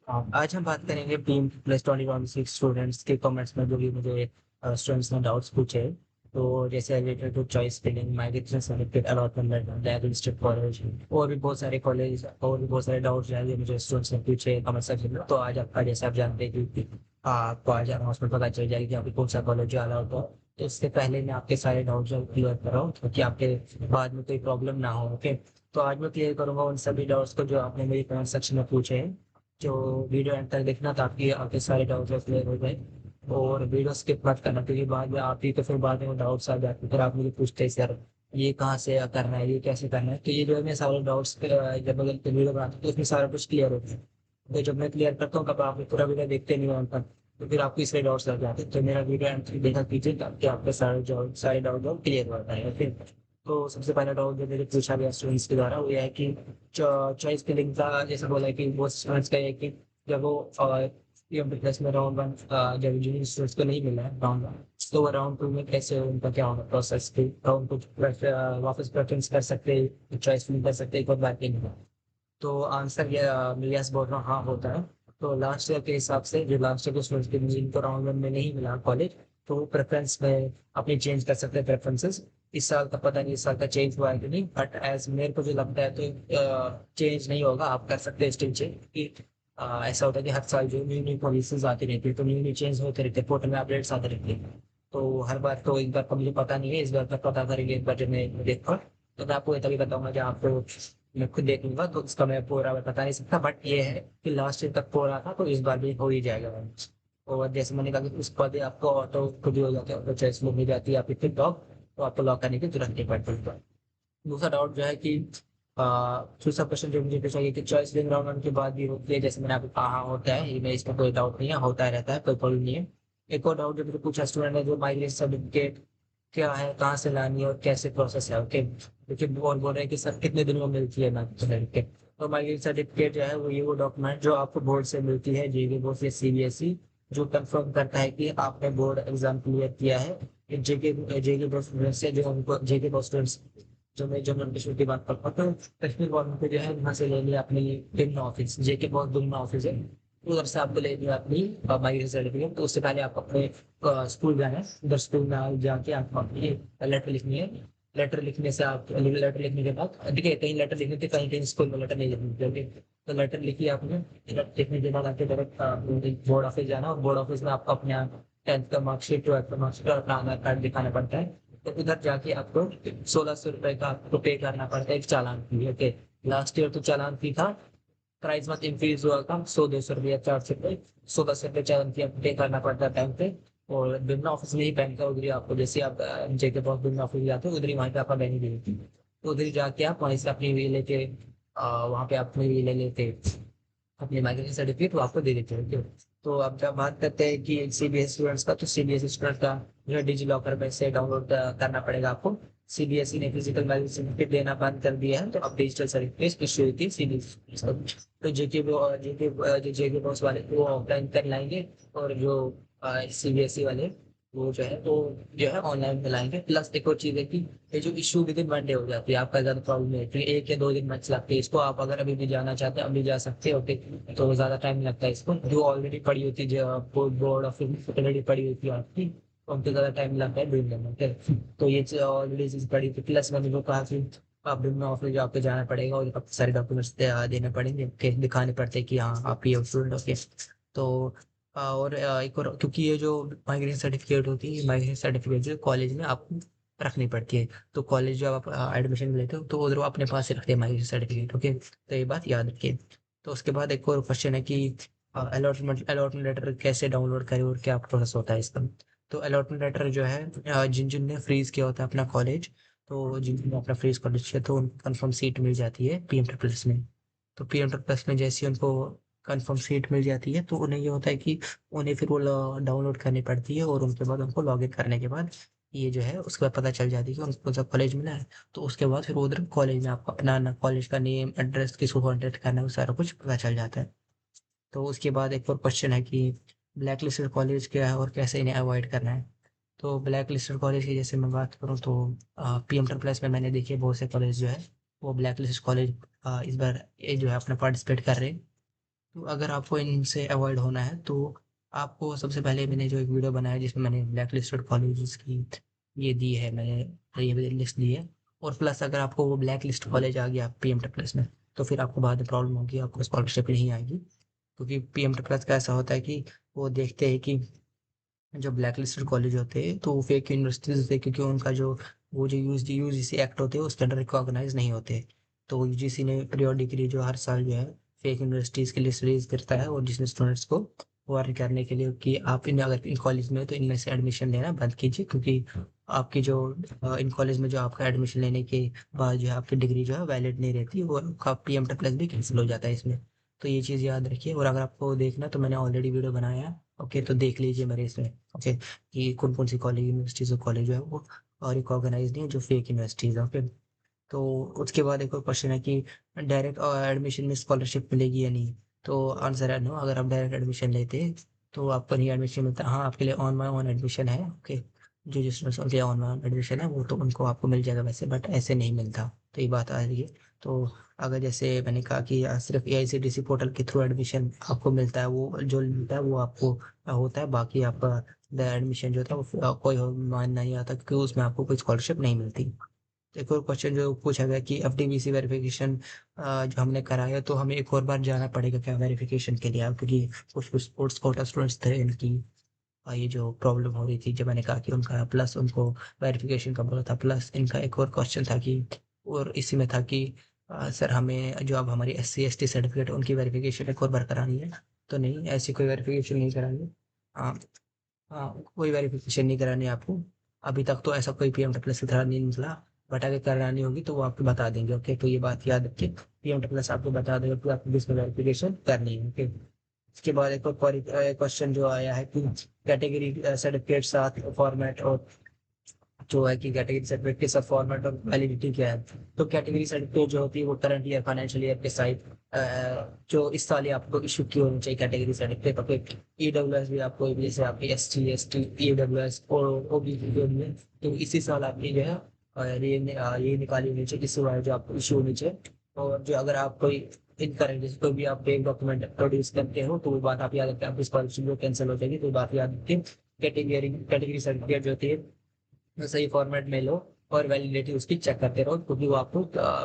हाँ, आज हम बात करेंगे बीम प्लस 2026 स्टूडेंट्स के कमेंट्स में जो भी मुझे स्टूडेंट्स ने डाउट्स पूछे। तो जैसे related to choice filling, migration certificate, allotment, diagnostic college और भी बहुत सारे कॉलेज और भी बहुत सारे डाउट्स हैं जो मुझे स्टूडेंट्स ने पूछे कमेंट सेक्शन में। तो आज आपका, जैसे आप जानते हैं कि आपको आज अनाउंसमेंट पता चल जाएगी कि आपको कौन सा कॉलेज जो अलाउड हो। तो इससे पहले मैं आपके सारे डाउट्स क्लियर कर रहा हूँ ताकि आपके बाद में कोई प्रॉब्लम ना हो। ओके, तो आज मैं क्लियर करूंगा उन सभी डाउट्स को जो आपने मेरी कमेंट सेक्शन में पूछे हैं। जो वीडियो एंड तक देखना ताकि आपके सारे डाउट्स क्लियर हो जाए। और वीडियो स्किप मत करना क्योंकि बाद में आप ही तो फिर बाद में डाउट्स आ जाते हैं, फिर आप मुझे पूछते हैं सर ये कहाँ से करना है, ये कैसे करना है। तो ये जो है मैं सारे डाउट्स जब अगर वीडियो बनाता हूँ तो उसमें सारा कुछ क्लियर होता है। तो जब मैं क्लियर करता हूँ कब आप पूरा वीडियो देखते नहीं हो तक, तो फिर आपको इसलिए डाउट्स लग जाते हैं। तो मेरा वीडियो एंड तक देखा कीजिए ताकि आपके सारे डाउट क्लियर हो जाए। फिर तो सबसे पहला डाउट जो मेरे पूछा गया स्टूडेंट्स के द्वारा वो ये है कि चॉइस फिलिंग का जैसे बोला है कि वो स्टूडेंट्स का है कि जब वो प्लस में राउंड वन जब इंजीनियरिंग स्टूडेंट्स को नहीं मिला है राउंड वन, तो वो राउंड टू में कैसे उनका क्या होगा प्रोसेस की राउंड टू वापस प्रेफरेंस कर सकते हैं, चॉइस फिलिंग कर सकते हैं एक और बार के लिए। तो आंसर ये मैं यस बोल रहा हूँ, हाँ होता है। तो लास्ट ईयर के हिसाब से जो लास्ट ईयर के स्टूडेंट्स के जिनको राउंड वन में नहीं मिला कॉलेज, तो वो प्रेफरेंस में अपनी चेंज कर सकते हैं प्रेफरेंसेस। इस साल का पता नहीं इस साल का चेंज हुआ है कि नहीं, बट एज मेरे को जो लगता है तो चेंज नहीं होगा, आप कर सकते हैं स्टिल चेंज कि ऐसा होता है कि हर साल जो न्यू न्यू पॉलिसीज आती रहती है तो न्यू न्यू चेंज होते रहते हैं, पोर्टल में अपडेट्स आते रहते हैं। तो हर बार तो एक बार का मुझे पता नहीं है, इस बार का पता करेंगे एक बार जब मैं देखूंगा तो मैं आपको ये तभी बताऊंगा जब आपको मैं खुद देख लूंगा। तो इसका मैं पूरा बता नहीं सकता, बट ये है कि लास्ट ईयर तक हो रहा था तो इस बार भी हो ही जाएगा। और जैसे मैंने कहा कि उस पर भी आपको ऑटो खुद ही हो जाता है, ऑटो चॉइस मिल जाती है, आप फिर लॉक, तो आपको लॉक करने की जरूरत नहीं पड़ती। दूसरा डाउट जो है कि दूसरा क्वेश्चन जो मुझे पूछा गया कि चॉइस फिलिंग राउंड वन के बाद भी होती है, जैसे मैंने आपको कहा हाँ, होता है, ये में इसमें कोई डाउट नहीं है, होता है रहता है, कोई प्रॉब्लम नहीं है। एक और डाउट जो मुझे पूछा स्टूडेंट ने, जो माइग्रेशन सर्टिफिकेट क्या है, कहाँ से लानी है और कैसे प्रोसेस है। ओके, क्योंकि बोल रहे हैं कि सर कितने दिन में मिलती है माइग्रेशन सर्टिफिकेट। तो माइग्रेशन सर्टिफिकेट जो है वो ये वो डॉक्यूमेंट जो आपको बोर्ड से मिलती है, जेके बोर्ड से सीबीएसई, जो कंफर्म करता है कि आपने बोर्ड एग्जाम क्लियर किया है। जेके जेके बोर्ड स्टूडेंट से जो उनको जेके बोर्ड स्टूडेंट्स जो मैं जम्मू एंड कश्मीर की बात करता हूँ, तो कश्मीर गवर्नमेंट को जो है यहाँ से ले लिया अपनी निम्न ऑफिस, जेके बहुत निम्न ऑफिस है, उधर से आपको ले लिया अपनी माइग्रेशन सर्टिफिकेट। तो उससे पहले आप अपने स्कूल जाना है, उधर स्कूल में जाके आपको अपनी लेटर लिखनी है। लेटर लिखने से आप लेटर लिखने के बाद देखिए कहीं लेटर लिखने थे, कहीं कहीं स्कूल में लेटर नहीं लिखने थे। ओके, तो लेटर लिखिए आपने, लेटर लिखने के बाद आपके डायरेक्ट बोर्ड ऑफिस जाना, और बोर्ड ऑफिस में आपको अपने 10th का मार्कशीट, 12th का मार्कशीट और अपना आधार कार्ड दिखाना पड़ता है। तो उधर जाके आपको 1600 रुपए का आपको पे करना पड़ता है एक चालान के लिए। ओके, लास्ट ईयर तो चालान फी था, प्राइस मत इंक्रीज हुआ था, 100 200 रुपये 400 रुपये, 1600 रुपये चालान फी आपको पे करना पड़ता है बैंक पे। और बिना ऑफिस में ही बैंक का उधर ही आपको, जैसे आप जेके पास बिना ऑफिस जाते हो उधर ही वहीं पे आपका बैंक भी होती है। तो उधर ही जाके आप वहीं से अपनी ये लेके वहाँ पे अपनी ये ले लेते अपनी माइग्रेशन सर्टिफिकेट वो आपको दे देते हैं। ठीक है? तो अब जब बात करते हैं कि सीबीएसई स्टूडेंट्स का, तो सीबीएसई स्टूडेंट का जो है डिजी लॉकर में से डाउनलोड करना पड़ेगा आपको। सीबीएसई ने फिजिकल माइग्रेशन सर्टिफिकेट देना बंद कर दिया है, तो अब डिजिटल सर्टिफिकेट इशू होती है सीबीएसई। तो जेके जेके जो जेके बॉस वाले वो ऑफलाइन कर लाएंगे, और जो सीबीएसई वाले वो जो है वो जो है ऑनलाइन मिलाएंगे। प्लस एक और चीज है कि ये जो इशू विद इन 1 डे हो जाती है, आपका ज्यादा प्रॉब्लम नहीं है, फिर 1 या 2 दिन मैच लगती है इसको। आप अगर अभी भी जाना चाहते हैं अभी जा सकते हो। ठीक, तो ज्यादा टाइम नहीं लगता है इसको, जो ऑलरेडी पड़ी होती है जो बोर्ड ऑफ ऑलरेडी पड़ी होती है आपकी, तो उनको ज्यादा टाइम लगता है ढूंढने में। ठीक, तो ये ऑलरेडी चीज पड़ी थी। प्लस मैंने जो कहा कि आप ढूंढना ऑफिस जो आपको जाना पड़ेगा और काफी सारे डॉक्यूमेंट्स देने पड़ेंगे, दिखाने पड़ते हैं कि हाँ आप ये स्टूडेंट हो। तो और एक और, क्योंकि ये जो माइग्रेशन सर्टिफिकेट होती है, माइग्रेशन सर्टिफिकेट जो कॉलेज में आपको रखनी पड़ती है। तो कॉलेज जब आप एडमिशन लेते हो तो उधर वो अपने पास ही रखते हैं माइग्रेशन सर्टिफिकेट। ओके, तो ये बात याद रखिए। तो उसके बाद एक और क्वेश्चन है कि अलॉटमेंट लेटर कैसे डाउनलोड करें और क्या प्रोसेस होता है इसका। तो अलॉटमेंट लेटर जो है जिन जिन ने फ्रीज किया होता है अपना कॉलेज, तो जिन जिन ने अपना फ्रीज कॉलेज किया तो उनको कंफर्म सीट मिल जाती है पीएम प्लस में। तो पीएम प्लस में जैसे ही उनको कंफर्म सीट मिल जाती है तो उन्हें ये होता है कि उन्हें फिर वो डाउनलोड करनी पड़ती है, और उनके बाद उनको लॉग इन करने के बाद ये जो है उसके बाद पता चल जाती है कि उनको जब कॉलेज मिला है। तो उसके बाद फिर उधर कॉलेज में आपको अपना ना कॉलेज का नेम एड्रेस किसको कॉन्टेक्ट करना है वो सारा कुछ पता चल जाता है। तो उसके बाद एक और क्वेश्चन है कि ब्लैक लिस्टेड कॉलेज क्या है और कैसे इन्हें अवॉइड करना है। तो ब्लैक लिस्टेड कॉलेज की जैसे मैं बात करूँ तो पीएम प्लस में मैंने देखिए बहुत से कॉलेज जो है वो ब्लैक लिस्टेड कॉलेज इस बार ये जो है अपना पार्टिसिपेट कर रहे हैं। तो अगर आपको इनसे अवॉइड होना है तो आपको सबसे पहले मैंने जो एक वीडियो बनाया जिसमें मैंने ब्लैक लिस्टेड कॉलेजेस की ये दी है, मैंने ये लिस्ट दी है। और प्लस अगर आपको वो ब्लैक लिस्ट कॉलेज आ गया पीएम प्लस में, तो फिर आपको बाद में प्रॉब्लम होगी, आपको स्कॉलरशिप नहीं आएगी। क्योंकि पीएम प्लस का ऐसा होता है कि वो देखते हैं कि जो ब्लैक लिस्टेड कॉलेज होते हैं तो वो फेक यूनिवर्सिटीज होते हैं, क्योंकि उनका जो वो जो यूजीसी एक्ट होते हैं उसके अंडर रिकॉग्नाइज नहीं होते। तो यूजीसी ने पीरियोडिकली जो हर साल जो है फेक यूनिवर्सिटीज की लिस्ट रिलीज करता है, और जिसमें स्टूडेंट्स को वार्न करने के लिए कि आप इन अगर इन कॉलेज में हो तो इनमें से एडमिशन लेना बंद कीजिए, क्योंकि आपकी जो इन कॉलेज में जो आपका एडमिशन लेने के बाद जो है आपकी डिग्री जो है वैलिड नहीं रहती, और आपका पीएम प्लस भी कैंसिल हो जाता है इसमें। तो ये चीज़ याद रखिए। और अगर आपको देखना तो मैंने ऑलरेडी वीडियो बनाया है, ओके, तो देख लीजिए मेरे इसमें, ओके, कि कौन कौन सी कॉलेज यूनिवर्सिटीज और कॉलेज जो है वो रिकॉग्नाइज नहीं है, जो फेक यूनिवर्सिटीज है, ओके। तो उसके बाद एक और क्वेश्चन है कि डायरेक्ट एडमिशन में स्कॉलरशिप मिलेगी या नहीं। तो आंसर है नो। अगर आप डायरेक्ट एडमिशन लेते हैं तो आपको नहीं एडमिशन मिलता। हाँ, आपके लिए ऑन माई ओन एडमिशन है, ओके। जो स्टूडेंट्स उनके ऑन माई ओन एडमिशन है वो तो उनको आपको मिल जाएगा वैसे, बट ऐसे नहीं मिलता। तो ये बात आ रही है। तो अगर जैसे मैंने कहा कि सिर्फ एआईसीटीसी पोर्टल के थ्रू एडमिशन आपको मिलता है, वो जो मिलता है वो आपको होता है। बाकी आपका एडमिशन जो था वो कोई मान नहीं आता, क्योंकि उसमें आपको कोई स्कॉलरशिप नहीं मिलती। एक और क्वेश्चन जो पूछा गया कि एफडीबीसी वेरिफिकेशन जो हमने कराया, तो हमें एक और बार जाना पड़ेगा क्या वेरिफिकेशन के लिए? क्योंकि कुछ कुछ स्पोर्ट्स कोटा स्टूडेंट्स थे, इनकी ये जो प्रॉब्लम हो रही थी, जब मैंने कहा कि उनका प्लस उनको वेरिफिकेशन का बोला था, प्लस इनका एक और क्वेश्चन था कि और इसी में था कि सर हमें जो अब हमारी S C S T certificate उनकी वेरिफिकेशन एक और बार करानी है। तो नहीं, ऐसी कोई वेरिफिकेशन नहीं करानी है। हाँ, हाँ, कोई वेरिफिकेशन नहीं करानी है आपको। अभी तक तो ऐसा कोई पीएम प्लस की तरह नहीं निकला, बट अगर करानी होगी तो वो आपको बता देंगे, ओके। तो ये बात याद रखिए, पीएम प्लस आपको बता देगा कि आपको किस वेरिफिकेशन करनी है, ओके। इसके बाद एक और क्वेश्चन जो आया है कि कैटेगरी सर्टिफिकेट साथ फॉर्मेट, और जो है कि कैटेगरी सर्टिफिकेट के साथ फॉर्मेट और वैलिडिटी क्या है। तो कैटेगरी सर्टिफिकेट जो होती है वो करंट ईयर फाइनेंशियल ईयर के साथ जो इस साल ही आपको इशू की होनी चाहिए कैटेगरी सर्टिफिकेट, ओके। ईडब्ल्यूएस भी आपको जैसे आपकी एसटी ईडब्ल्यूएस और ओबीसी जो भी है, तो इसी साल आपकी जो है ये निकाली होनी चाहिए, इस बार जो आपको इशू होनी चाहिए। और जो अगर आप कोई इनकरेक्ट जैसे कोई भी आप एक डॉक्यूमेंट प्रोड्यूस करते हो तो वो बात आप याद रखें, आपकी स्कॉलरशिप कैंसिल हो जाएगी, तो बात याद रखें। कैटेगरी सर्टिफिकेट जो होती है सही फॉर्मेट में लो, और वैलिडिटी उसकी चेक करते रहो, क्योंकि वो आपको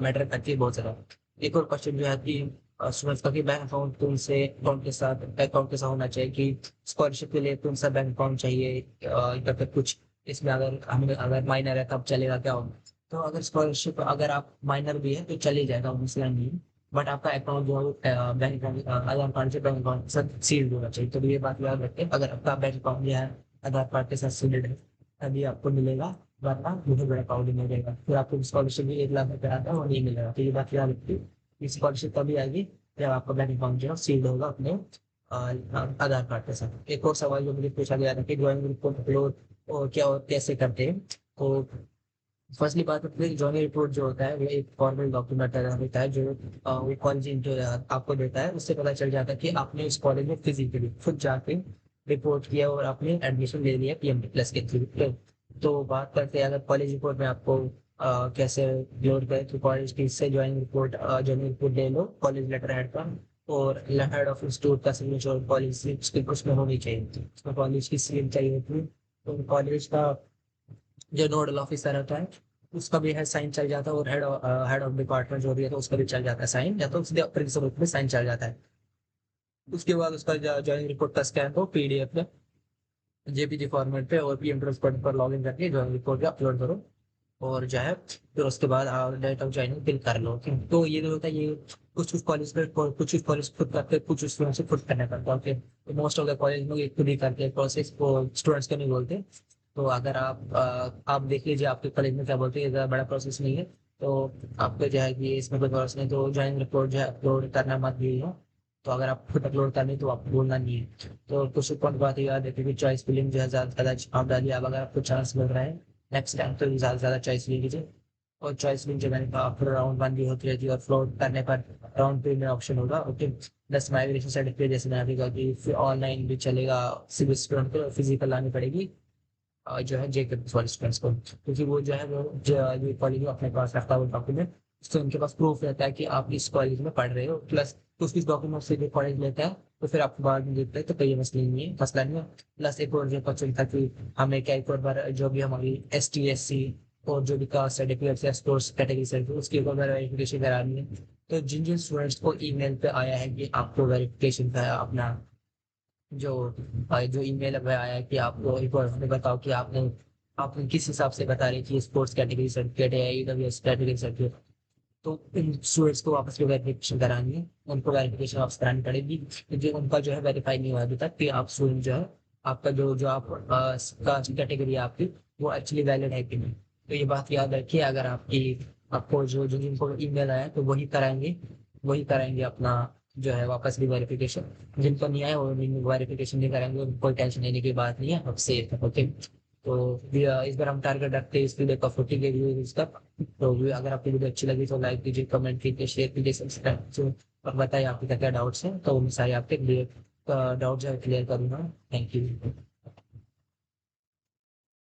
मैटर करती है बहुत ज्यादा। एक और क्वेश्चन जो है कि स्टूडेंट्स का कि बैंक अकाउंट कौन से अकाउंट के साथ होना चाहिए, कि स्कॉलरशिप के लिए कौन सा बैंक अकाउंट चाहिए, या फिर कुछ इसमें अगर हम अगर माइनर है तब चलेगा क्या होगा। तो अगर स्कॉलरशिप अगर आप माइनर भी है तो चल ही जाएगा, मसला नहीं है। बट आपका अकाउंट जो है बैंक आधार कार्ड से बैंक अकाउंट के साथ सील्ड होना चाहिए। तो ये बात याद रखें, अगर आपका बैंक अकाउंट जो है आधार कार्ड के साथ सील्ड है तभी आपको मिलेगा, वरना बहुत बड़ा प्राउडिंग हो जाएगा, फिर आपको स्कॉलरशिप भी 1 लाख रुपए आता है और नहीं मिलेगा। तो ये बात याद रखिए, स्कॉलरशिप तभी आएगी जब आपका बैंक अकाउंट जो है सील्ड होगा अपने आधार कार्ड के साथ। एक और सवाल जो मुझे पूछा गया था कि ज्वाइनिंग रिपोर्ट अपलोड और क्या और कैसे करते हैं। तो फर्स्टली बात है, ज्वाइनिंग रिपोर्ट जो होता है वो एक फॉर्मल डॉक्यूमेंट होता है, जो वो कॉलेज जो आपको देता है, उससे पता चल जाता है कि आपने इस कॉलेज में फिजिकली खुद जाके रिपोर्ट किया और आपने एडमिशन ले लिया पीएमटी प्लस के थ्रू। तो बात करते हैं अगर कॉलेज रिपोर्ट में आपको कैसे लोड करें, तो कॉलेज की से ज्वाइनिंग रिपोर्ट ले लो कॉलेज लेटर हेड का, और हेड ऑफ इंस्टीट्यूट का सिग्नेचर कॉलेज उसमें होनी चाहिए, उसमें कॉलेज की सील चाहिए होती है। तो कॉलेज का जो नोडल ऑफिसर होता है उसका भी है साइन चल जाता है, और हेड ऑफ डिपार्टमेंट जो भी है तो उसका भी चल जाता है साइन, या तो उसके प्रिंसिपल में साइन चल जाता है। उसके बाद उसका ज्वाइनिंग रिपोर्ट का स्कैन हो पीडीएफ में जेपीजी फॉर्मेट पे, और पीएम ट्रांसपोर्ट पर लॉग इन करके ज्वाइनिंग रिपोर्ट अपलोड करो। और जो है फिर उसके बाद डेट ऑफ ज्वाइनिंग फिल कर लो। तो ये जो होता है ये कुछ कुछ कॉलेज में कुछ कुछ कॉलेज खुद करते हैं, कुछ स्टूडेंट से खुद करना पड़ता है, ओके। तो मोस्ट ऑफ द कॉलेज में ये खुद ही करते हैं प्रोसेस को, स्टूडेंट्स को नहीं बोलते। तो अगर आप देख लीजिए आपके कॉलेज में क्या बोलते हैं, ये ज़्यादा बड़ा प्रोसेस नहीं है। तो आपको जो है कि इसमें कोई प्रोसेस नहीं, तो ज्वाइनिंग रिपोर्ट जो है अपलोड करना मत भूलिए। तो अगर आप खुद अपलोड करनी तो आपको बोलना नहीं है। तो कुछ पॉइंट बात याद है, क्योंकि चॉइस फिलिंग जो है ज़्यादा आप डालिए। अब अगर आपको चांस मिल रहा है नेक्स्ट टाइम तो ज़्यादा से ज़्यादा चॉइस ले लीजिए। और चॉइस फिलिंग जो मैंने कहा फिर राउंड 1 भी होती रहती है, और फ्लोट करने पर राउंड 2 में ऑप्शन होगा, ओके। प्लस माइग्रेशन सर्टिफिकेट जैसे मैंने अभी कहा कि फिर ऑनलाइन भी चलेगा, सिविल स्टूडेंट को फिजिकल लानी पड़ेगी जो है जे वाले स्टूडेंट्स को, क्योंकि वो जो है वो जो कॉलेज में अपने पास रखता है वो डॉक्यूमेंट, तो उनके पास प्रूफ रहता है कि आप इस कॉलेज में पढ़ रहे हो, प्लस कुछ कुछ डॉक्यूमेंट से जो कॉलेज लेता है तो फिर आपको बाद में देता है, तो कोई मसला नहीं है। प्लस एक और जो क्वेश्चन था कि हमें क्या एक और बार जो भी हमारी ST SC और जो भी कास्ट सर्टिफिकेट या स्पोर्ट्स कैटेगरी सर्टिफिकेट उसकी एक और बार वेरिफिकेशन करानी है। तो जिन जिन स्टूडेंट्स को ईमेल पे आया है कि आपको वेरिफिकेशन का अपना जो जो ईमेल में आया है कि आपको एक बार हमें बताओ कि आपने आपने किस हिसाब से बता रहे कि स्पोर्ट्स कैटेगरी सर्टिफिकेट है, EWS कैटेगरी सर्टिफिकेट, तो इन स्टूडेंट्स को वापस वेरिफिकेशन करानी है, उनको वेरिफिकेशन वापस करानी पड़ेगी। जो उनका जो है वेरीफाई नहीं हुआ अभी तक कि आप स्टूडेंट जो है आपका जो जो आप कास्ट कैटेगरी है आपकी वो एक्चुअली वैलिड है कि नहीं। तो ये बात याद रखिए, अगर आपकी आपको जो जो जिनको ईमेल आया है तो वही कराएंगे अपना जो है वापस भी वेरिफिकेशन। जिनको नहीं आया वो वेरिफिकेशन नहीं कराएंगे, उनको कोई टेंशन लेने की बात नहीं है, अब सेफ है। ओके, तो इस बार हम टारगेट रखते हैं इस वीडियो का 40 के व्यूज तक। तो अगर आपकी वीडियो अच्छी लगी तो लाइक कीजिए, कमेंट कीजिए, शेयर कीजिए, सब्सक्राइब कीजिए और बताइए आपके क्या क्या डाउट्स हैं, तो मैं सारे आपके डाउट्स जो है क्लियर करूंगा। Thank you.